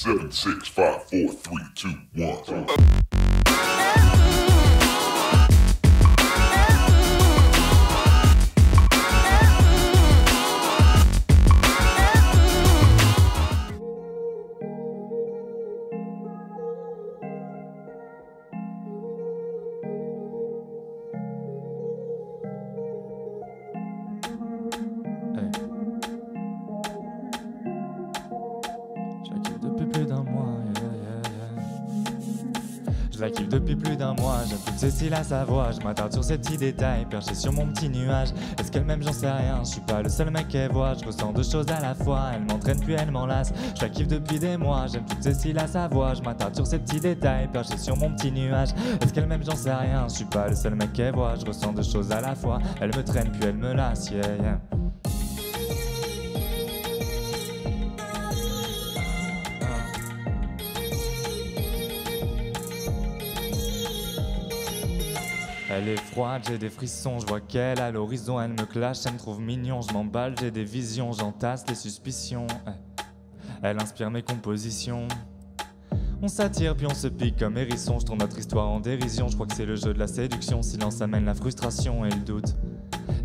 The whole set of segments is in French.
7, 6, 5, 4, 3, 2, 1. Je la kiffe depuis plus d'un mois, j'aime toute Cécile à sa voix. Je m'attarde sur ces petits détails, perché sur mon petit nuage. Est-ce qu'elle m'aime, j'en sais rien, je suis pas le seul mec qu'elle voit. Je ressens deux choses à la fois, elle m'entraîne puis elle m'enlace. Je la kiffe depuis des mois, j'aime toute Cécile à sa voix. Je m'attarde sur ces petits détails, perché sur mon petit nuage. Est-ce qu'elle m'aime, j'en sais rien, je suis pas le seul mec qu'elle voit. Je ressens deux choses à la fois, elle me traîne puis elle me lasse, yeah, yeah. Elle est froide, j'ai des frissons, je vois qu'elle à l'horizon, elle me clash, elle me trouve mignon, je m'emballe, j'ai des visions, j'entasse les suspicions. Elle inspire mes compositions. On s'attire puis on se pique comme hérisson, je tourne notre histoire en dérision, je crois que c'est le jeu de la séduction, silence amène la frustration et le doute.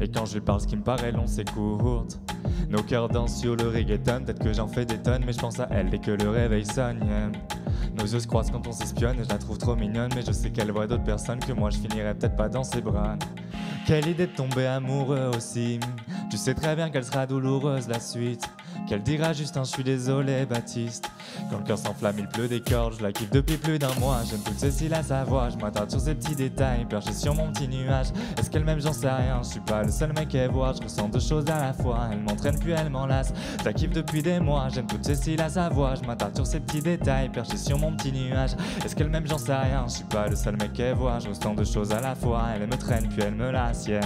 Et quand je lui parle, ce qui me paraît long, c'est courte. Nos cœurs dansent sur le reggaeton, peut-être que j'en fais des tonnes, mais je pense à elle dès que le réveil sonne, yeah. Nos yeux se croisent quand on s'espionne et je la trouve trop mignonne, mais je sais qu'elle voit d'autres personnes que moi je finirai peut-être pas dans ses bras. Quelle idée de tomber amoureux aussi. Tu sais très bien qu'elle sera douloureuse la suite, qu'elle dira juste un je suis désolé Baptiste. Quand le cœur s'enflamme il pleut des cordes, je la kiffe depuis plus d'un mois. J'aime toute Cécile à sa voix, je m'attarde sur ces petits détails, perché sur mon petit nuage. Est-ce qu'elle m'aime, j'en sais rien, je suis pas le seul mec qu'elle voit. Je ressens deux choses à la fois, elle m'entraîne puis elle m'enlace. Je la kiffe depuis des mois, j'aime toute Cécile à sa voix. Je m'attarde sur ces petits détails, perché sur mon petit nuage. Est-ce qu'elle m'aime, j'en sais rien, je suis pas le seul mec qu'elle voit. Je ressens deux choses à la fois, elle me traîne puis elle me lasse, yeah.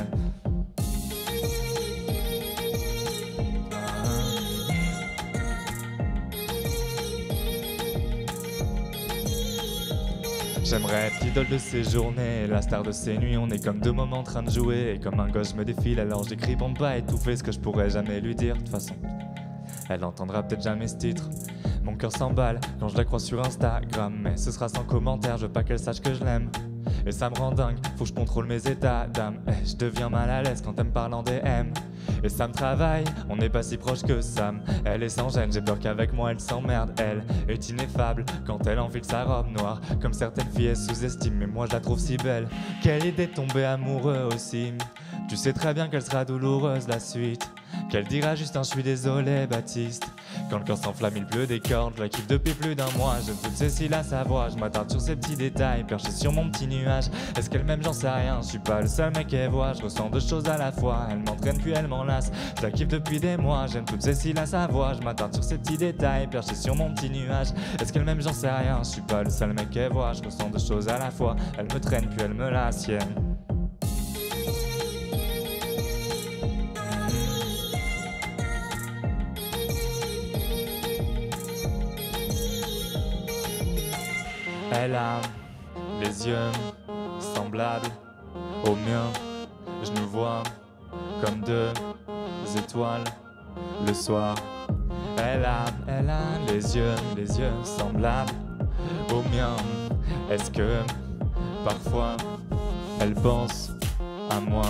J'aimerais être l'idole de ses journées, la star de ses nuits. On est comme deux moments en train de jouer, et comme un gosse je me défile, alors j'écris pour ne pas étouffer ce que je pourrais jamais lui dire. De toute façon, elle entendra peut-être jamais ce titre. Mon cœur s'emballe quand je la croise sur Instagram, mais ce sera sans commentaire, je veux pas qu'elle sache que je l'aime. Et ça me rend dingue, faut que je contrôle mes états d'âme. Je deviens mal à l'aise quand elle me parle en DM. Et ça me travaille, on n'est pas si proche que Sam. Elle est sans gêne, j'ai peur qu'avec moi elle s'emmerde. Elle est ineffable quand elle enfile sa robe noire. Comme certaines filles elle sous-estime, mais moi je la trouve si belle. Quelle idée de tomber amoureux aussi. Tu sais très bien qu'elle sera douloureuse la suite, qu'elle dira juste un je suis désolé Baptiste. Quand le cœur s'enflamme il pleut des cordes, je la kiffe depuis plus d'un mois. J'aime toute Cécile à sa voix, je m'attarde sur ces petits détails, perché sur mon petit nuage. Est-ce qu'elle m'aime, j'en sais rien, je suis pas le seul mec qu'elle voit. Je ressens deux choses à la fois, elle m'entraîne puis elle m'enlace. Je la kiffe depuis des mois, j'aime toute Cécile à sa voix. Je m'attarde sur ces petits détails, perché sur mon petit nuage. Est-ce qu'elle m'aime, j'en sais rien, je suis pas le seul mec qu'elle voit. Je ressens deux choses à la fois, elle me traîne puis elle me lasse, yeah. Elle a les yeux semblables aux miens. Je nous vois comme deux étoiles le soir. Elle a les yeux semblables aux miens. Est-ce que parfois elle pense à moi?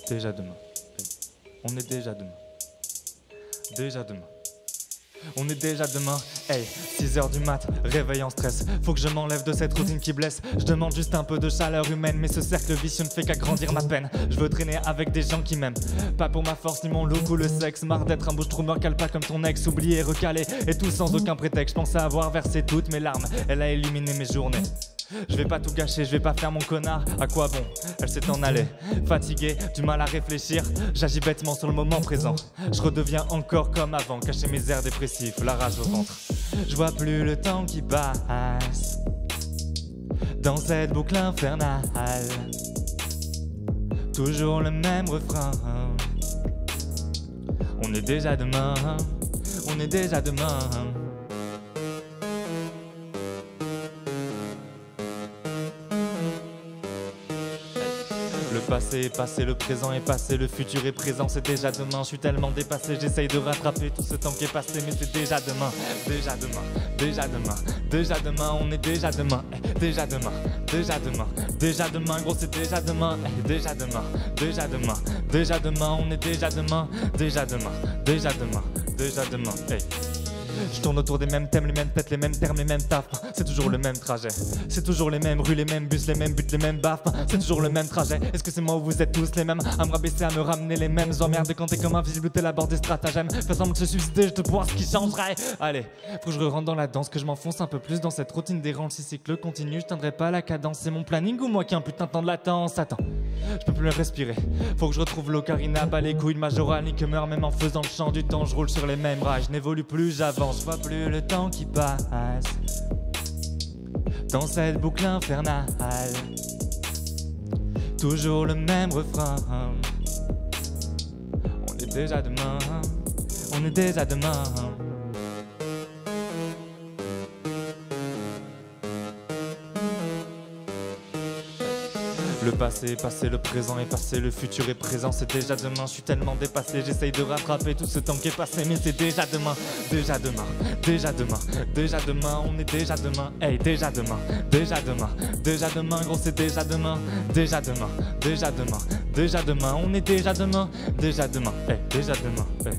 Déjà demain. On est déjà demain. Déjà demain. On est déjà demain, hey, 6h du mat, réveil en stress. Faut que je m'enlève de cette routine qui blesse. Je demande juste un peu de chaleur humaine, mais ce cercle vicieux ne fait qu'agrandir ma peine. Je veux traîner avec des gens qui m'aiment, pas pour ma force ni mon look ou le sexe. Marre d'être un bouche-trou cale pas comme ton ex, oublié, recalé, et tout sans aucun prétexte. Je pensais avoir versé toutes mes larmes, elle a éliminé mes journées. Je vais pas tout gâcher, je vais pas faire mon connard. À quoi bon? Elle s'est en allée, fatiguée, du mal à réfléchir. J'agis bêtement sur le moment présent. Je redeviens encore comme avant, cacher mes airs dépressifs, la rage au ventre. Je vois plus le temps qui passe dans cette boucle infernale. Toujours le même refrain. On est déjà demain, on est déjà demain. Le passé est passé, le présent est passé, le futur est présent, c'est déjà demain. Je suis tellement dépassé, j'essaye de rattraper tout ce temps qui est passé, mais c'est déjà demain, déjà demain, déjà demain, déjà demain, on est déjà demain, déjà demain, déjà demain, déjà demain, gros c'est déjà demain, déjà demain, déjà demain, déjà demain, on est déjà demain, déjà demain, déjà demain, déjà demain, hey. Je tourne autour des mêmes thèmes, les mêmes têtes, les mêmes termes, les mêmes tafs. C'est toujours le même trajet, c'est toujours les mêmes rues, les mêmes bus, les mêmes buts, les mêmes baffes. C'est toujours le même trajet, est-ce que c'est moi ou vous êtes tous les mêmes? À me rabaisser, à me ramener les mêmes emmerdes. Quand t'es comme invisible, t'es la bord des stratagèmes. Fais semblant de se suicider, je te vois ce qui changerait. Allez, faut que je rentre dans la danse, que je m'enfonce un peu plus dans cette routine dérange. Si c'est que le continue, je tiendrai pas la cadence. C'est mon planning ou moi qui ai un putain de temps de latence? Attends, je peux plus respirer, faut que je retrouve l'ocarina. Pas les couilles de Majoral, ni que meurt même en faisant le chant du temps. Je roule sur les mêmes rails, je n'évolue plus, j'avance. Je vois plus le temps qui passe dans cette boucle infernale. Toujours le même refrain. On est déjà demain, on est déjà demain. Le passé est passé, le présent est passé, le futur est présent, c'est déjà demain. Je suis tellement dépassé, j'essaye de rattraper tout ce temps qui est passé, mais c'est déjà demain, déjà demain, déjà demain, déjà demain, on est déjà demain, hey, déjà demain, déjà demain, déjà demain, gros c'est déjà demain, déjà demain, déjà demain, déjà demain, on est déjà demain, hey, déjà demain, hey.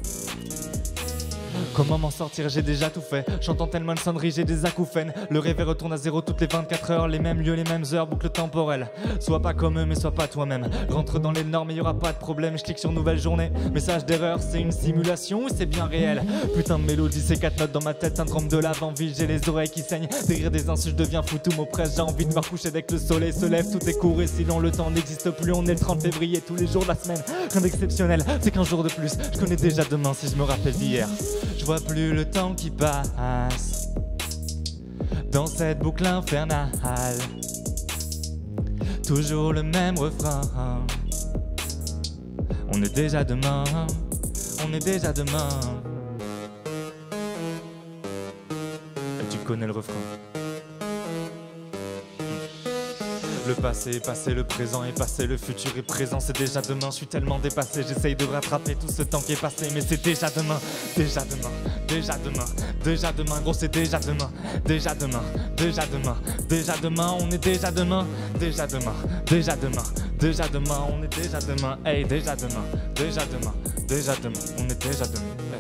Comment m'en sortir, j'ai déjà tout fait. J'entends tellement de sonneries, j'ai des acouphènes. Le réveil retourne à zéro toutes les 24 heures. Les mêmes lieux, les mêmes heures, boucle temporelle. Sois pas comme eux, mais sois pas toi-même. Rentre dans les normes et y'aura pas de problème. Je clique sur nouvelle journée. Message d'erreur, c'est une simulation ou c'est bien réel? Putain de mélodie, c'est 4 notes dans ma tête. Syndrome de l'avant-vie, j'ai les oreilles qui saignent. Des rires, des insultes, je deviens fou, tout m'oppresse. J'ai envie de me recoucher dès que le soleil se lève. Tout est court et sinon le temps n'existe plus. On est le 30 février, tous les jours de la semaine. Rien d'exceptionnel, c'est qu'un jour de plus. Je connais déjà demain si je me rappelle d'hier. Je vois plus le temps qui passe dans cette boucle infernale. Toujours le même refrain. On est déjà demain, on est déjà demain. Et tu connais le refrain. Le passé est passé, le présent est passé, le futur est présent, c'est déjà demain. Je suis tellement dépassé, j'essaye de rattraper tout ce temps qui est passé, mais c'est déjà demain, déjà demain, déjà demain, déjà demain, gros c'est déjà demain, déjà demain, déjà demain, déjà demain, on est déjà demain, déjà demain, déjà demain, déjà demain, on est déjà demain, hey, déjà demain, déjà demain, déjà demain, on est déjà demain, hey.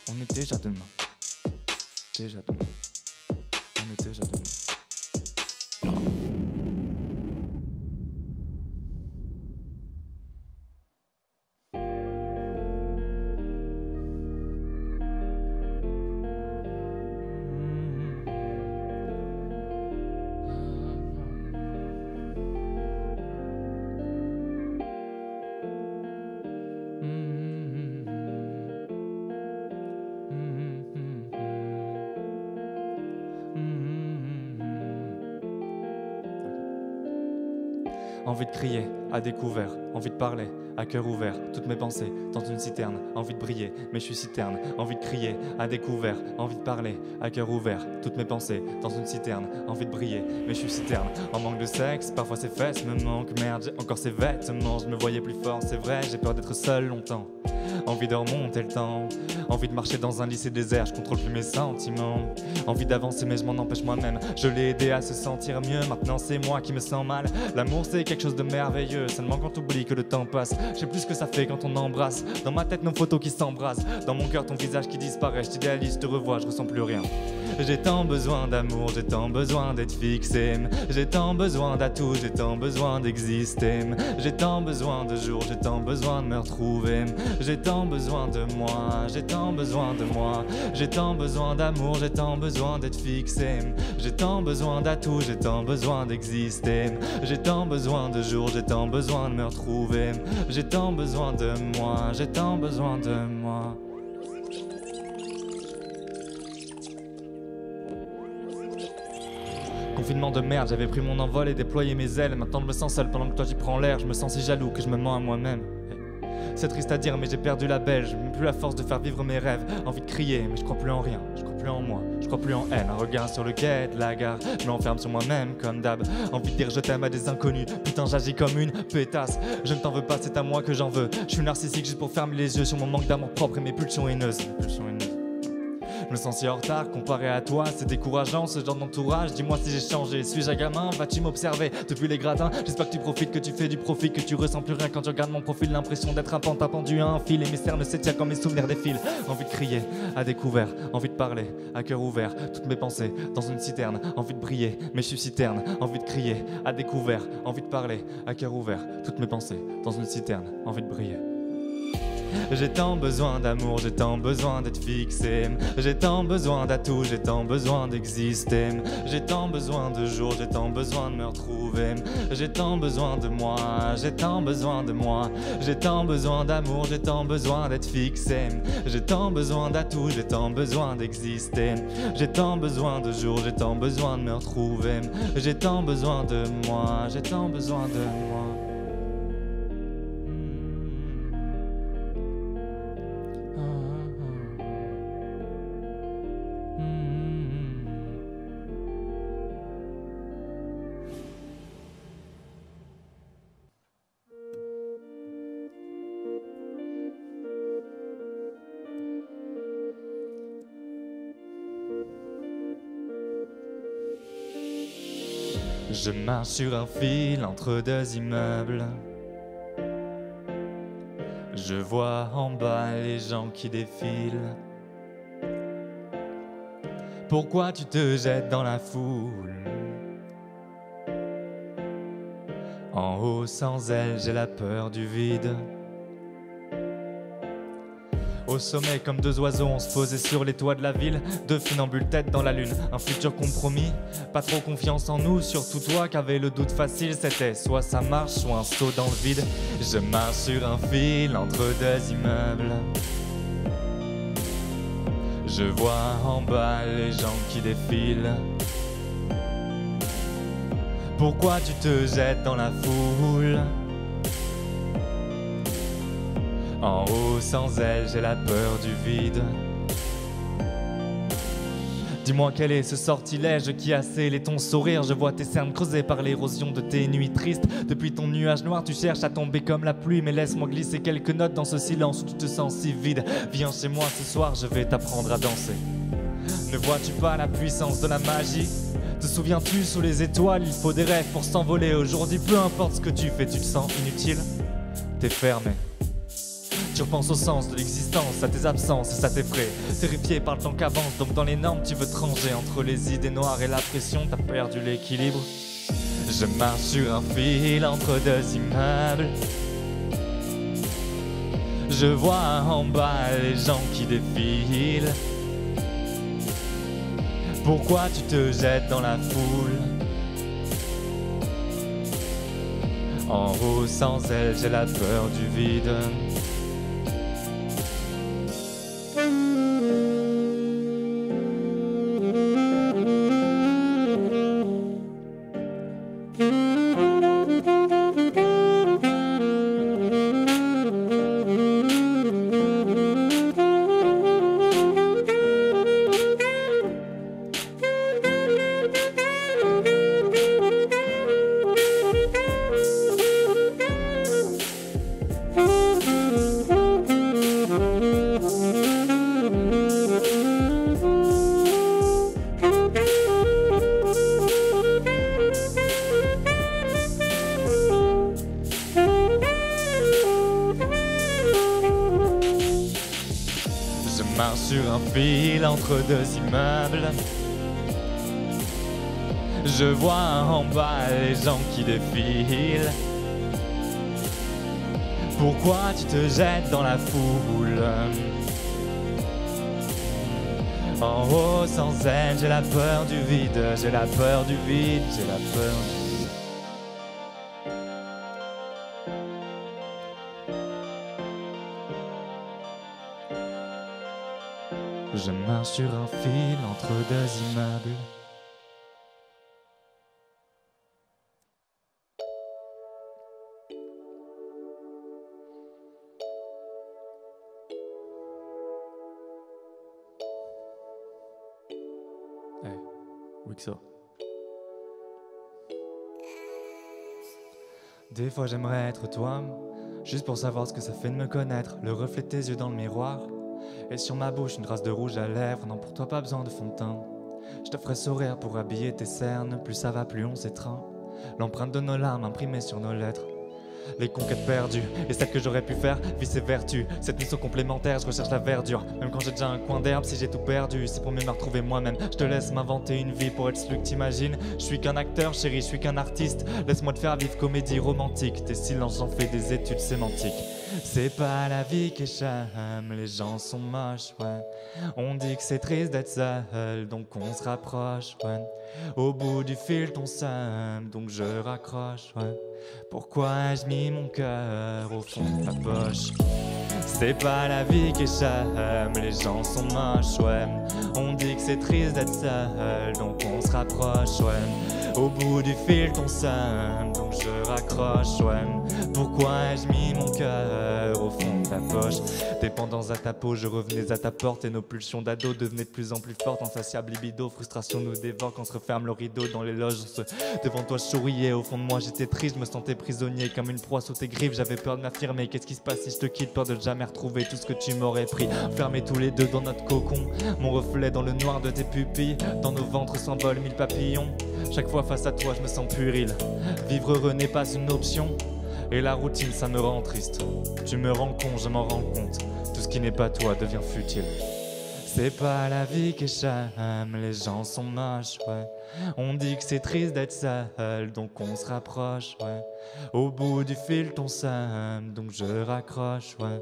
On est déjà demain, déjà demain, on est déjà demain. Envie de crier, à découvert, envie de parler, à cœur ouvert, toutes mes pensées dans une citerne, envie de briller, mais je suis citerne, envie de crier, à découvert, envie de parler, à cœur ouvert, toutes mes pensées dans une citerne, envie de briller, mais je suis citerne, en manque de sexe, parfois ces fesses me manquent, merde, j'ai encore ces vêtements, je me voyais plus fort, c'est vrai, j'ai peur d'être seul longtemps. envie de remonter le temps, envie de marcher dans un lycée désert, je contrôle plus mes sentiments, envie d'avancer mais je m'en empêche moi-même, je l'ai aidé à se sentir mieux, maintenant c'est moi qui me sens mal. L'amour c'est quelque chose de merveilleux, seulement quand t'oublies que le temps passe. Je sais plus ce que ça fait quand on embrasse, dans ma tête nos photos qui s'embrassent, dans mon cœur ton visage qui disparaît, je t'idéalise, je te revois, je ressens plus rien. J'ai tant besoin d'amour, j'ai tant besoin d'être fixé, j'ai tant besoin d'atouts, j'ai tant besoin d'exister, j'ai tant besoin de jours, j'ai tant besoin de me retrouver, j'ai tant besoin de moi, j'ai tant besoin de moi, j'ai tant besoin d'amour, j'ai tant besoin d'être fixé, j'ai tant besoin d'atouts, j'ai tant besoin d'exister, j'ai tant besoin de jours, j'ai tant besoin de me retrouver, j'ai tant besoin de moi, j'ai tant besoin de moi. Confinement de merde, j'avais pris mon envol et déployé mes ailes. Maintenant je me sens seul pendant que toi j'y prends l'air. Je me sens si jaloux que je me mens à moi-même. C'est triste à dire mais j'ai perdu la belle. Je n'ai plus la force de faire vivre mes rêves. Envie de crier mais je crois plus en rien. Je crois plus en moi, je crois plus en elle. Un regard sur le quai de la gare, je m'enferme sur moi-même comme d'hab. Envie de dire je t'aime à des inconnus. Putain j'agis comme une pétasse. Je ne t'en veux pas, c'est à moi que j'en veux. Je suis narcissique juste pour fermer les yeux sur mon manque d'amour propre et mes pulsions haineuses. Je me sens si en retard comparé à toi, c'est décourageant ce genre d'entourage. Dis-moi si j'ai changé, suis-je un gamin? Vas-tu m'observer depuis les gradins? J'espère que tu profites, que tu fais du profit, que tu ressens plus rien quand tu regardes mon profil. L'impression d'être un pantin pendu à un fil et mes cernes s'étirent comme mes souvenirs défilent. Envie de crier à découvert, envie de parler à cœur ouvert, toutes mes pensées dans une citerne. Envie de briller, mais je suis si terne. Envie de crier à découvert, envie de parler à cœur ouvert, toutes mes pensées dans une citerne. Envie de briller. J'ai tant besoin d'amour, j'ai tant besoin d'être fixé, j'ai tant besoin d'atouts, j'ai tant besoin d'exister, j'ai tant besoin de jours, j'ai tant besoin de me retrouver, j'ai tant besoin de moi, j'ai tant besoin de moi, j'ai tant besoin d'amour, j'ai tant besoin d'être fixé, j'ai tant besoin d'atouts, j'ai tant besoin d'exister, j'ai tant besoin de jours, j'ai tant besoin de me retrouver, j'ai tant besoin de moi, j'ai tant besoin de moi. Je marche sur un fil entre deux immeubles. Je vois en bas les gens qui défilent. Pourquoi tu te jettes dans la foule? En haut sans elle, j'ai la peur du vide. Au sommet, comme deux oiseaux, on se posait sur les toits de la ville. Deux funambules tête dans la lune, un futur compromis. Pas trop confiance en nous, surtout toi qui avais le doute facile. C'était soit ça marche, soit un saut dans le vide. Je marche sur un fil entre deux immeubles. Je vois en bas les gens qui défilent. Pourquoi tu te jettes dans la foule? En haut sans elle, j'ai la peur du vide. Dis-moi quel est ce sortilège qui a scellé ton sourire. Je vois tes cernes creusées par l'érosion de tes nuits tristes. Depuis ton nuage noir, tu cherches à tomber comme la pluie. Mais laisse-moi glisser quelques notes dans ce silence où tu te sens si vide. Viens chez moi ce soir, je vais t'apprendre à danser. Ne vois-tu pas la puissance de la magie? Te souviens-tu sous les étoiles, il faut des rêves pour s'envoler. Aujourd'hui, peu importe ce que tu fais, tu te sens inutile. T'es fermé. Tu repenses au sens de l'existence, à tes absences et ça t'effraie. Terrifié par le temps qu'avance, donc dans les normes tu veux te ranger. Entre les idées noires et la pression, t'as perdu l'équilibre. Je marche sur un fil entre deux immeubles. Je vois en bas les gens qui défilent. Pourquoi tu te jettes dans la foule? En haut sans elle, j'ai la peur du vide. sur un fil entre deux immeubles. Je vois en bas les gens qui défilent. Pourquoi tu te jettes dans la foule? En haut sans aile, j'ai la peur du vide, j'ai la peur du vide, j'ai la peur du vide. Je marche sur un fil entre deux immeubles. Wixo. Des fois j'aimerais être toi, juste pour savoir ce que ça fait de me connaître. Le reflet de tes yeux dans le miroir, et sur ma bouche une trace de rouge à lèvres. Non, pour toi pas besoin de fond de teint. Je te ferai sourire pour habiller tes cernes. Plus ça va, plus on s'étreint. L'empreinte de nos larmes imprimée sur nos lettres. Les conquêtes perdues et celles que j'aurais pu faire, vice et vertu. Cette mission complémentaire, je recherche la verdure. Même quand j'ai déjà un coin d'herbe, si j'ai tout perdu, c'est pour mieux me retrouver moi-même. Je te laisse m'inventer une vie pour être celui que t'imagines. Je suis qu'un acteur, chérie, je suis qu'un artiste. Laisse-moi te faire vivre comédie romantique. Tes silences, j'en fais des études sémantiques. C'est pas la vie qui est chame, les gens sont moches, ouais. On dit que c'est triste d'être seul, donc on se rapproche, ouais. Au bout du fil, ton seum, donc je raccroche, ouais. Pourquoi ai-je mis mon cœur au fond de ta poche? C'est pas la vie qui est chame, les gens sont moches, ouais. On dit que c'est triste d'être seul, donc on se rapproche, ouais. Au bout du fil, ton seum, donc je raccroche, ouais. Pourquoi ai-je mis mon cœur au fond de ta poche? Dépendance à ta peau, je revenais à ta porte. Et nos pulsions d'ado devenaient de plus en plus fortes. Insatiable libido, frustration nous dévore. Quand se referme le rideau dans les loges, devant toi je souriais. Au fond de moi j'étais triste, je me sentais prisonnier. Comme une proie sous tes griffes, j'avais peur de m'affirmer. Qu'est-ce qui se passe si je te quitte? Peur de jamais retrouver tout ce que tu m'aurais pris. Enfermés tous les deux dans notre cocon, mon reflet dans le noir de tes pupilles. Dans nos ventres s'envolent mille papillons. Chaque fois face à toi je me sens puéril. Vivre heureux n'est pas une option. Et la routine ça me rend triste. Tu me rends con, je m'en rends compte. Tout ce qui n'est pas toi devient futile. C'est pas la vie qui est chame, les gens sont moches, ouais. On dit que c'est triste d'être seul, donc on se rapproche, ouais. Au bout du fil, ton seum, donc je raccroche, ouais.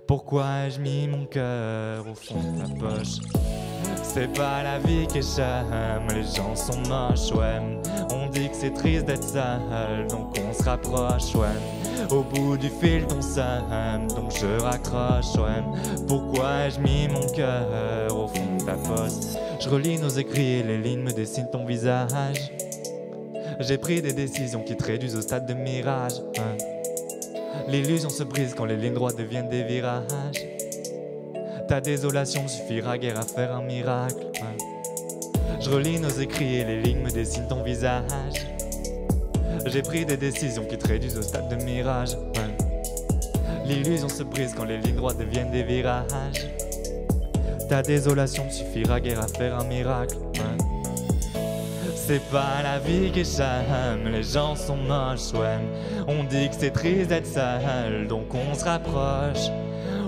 Pourquoi ai-je mis mon cœur au fond de ta poche? C'est pas la vie qui est chame, les gens sont moches, ouais. On dit que c'est triste d'être seul, donc on se rapproche, ouais. Au bout du fil, ton seum, donc je raccroche, ouais. Pourquoi ai-je mis mon cœur au fond de ta poche? Je relis nos écrits et les lignes me dessinent ton visage. J'ai pris des décisions qui te réduisent au stade de mirage, ouais. L'illusion se brise quand les lignes droites deviennent des virages. Ta désolation suffira guère à faire un miracle, ouais. Je relis nos écrits et les lignes me dessinent ton visage. J'ai pris des décisions qui te réduisent au stade de mirage, ouais. L'illusion se brise quand les lignes droites deviennent des virages. Ta désolation suffira guère à faire un miracle, ouais. C'est pas la vie qui est chame, les gens sont moches, ouais. On dit que c'est triste d'être seul, donc on se rapproche.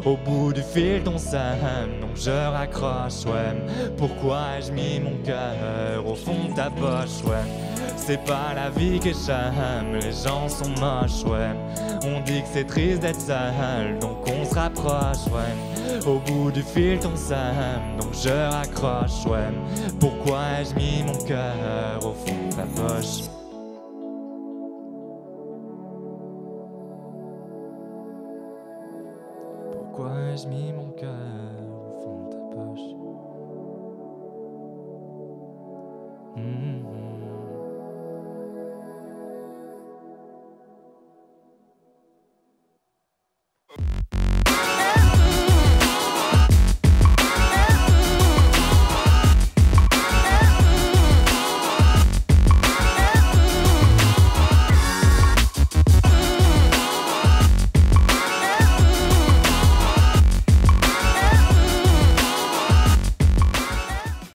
Au bout du fil, ton seum, donc je raccroche, ouais. Pourquoi ai-je mis mon cœur au fond de ta poche, ouais. C'est pas la vie qui est chame, les gens sont moches, ouais. On dit que c'est triste d'être seul, donc on se rapproche, ouais. Au bout du fil, ton seum, donc je raccroche, ouais. Pourquoi ai-je mis mon cœur au fond de ta poche? Pourquoi ai-je mis mon cœur